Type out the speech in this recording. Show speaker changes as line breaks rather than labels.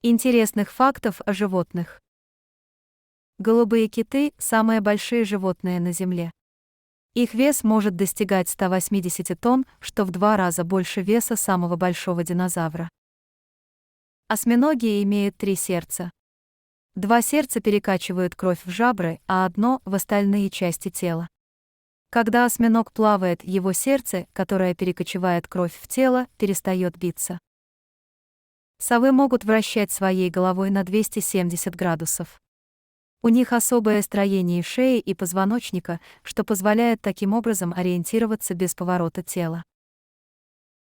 Интересных фактов о животных. Голубые киты – самые большие животные на Земле. Их вес может достигать 180 тонн, что в 2 раза больше веса самого большого динозавра. Осьминоги имеют 3 сердца. 2 сердца перекачивают кровь в жабры, а одно – в остальные части тела. Когда осьминог плавает, его сердце, которое перекачивает кровь в тело, перестает биться. Совы могут вращать своей головой на 270 градусов. У них особое строение шеи и позвоночника, что позволяет таким образом ориентироваться без поворота тела.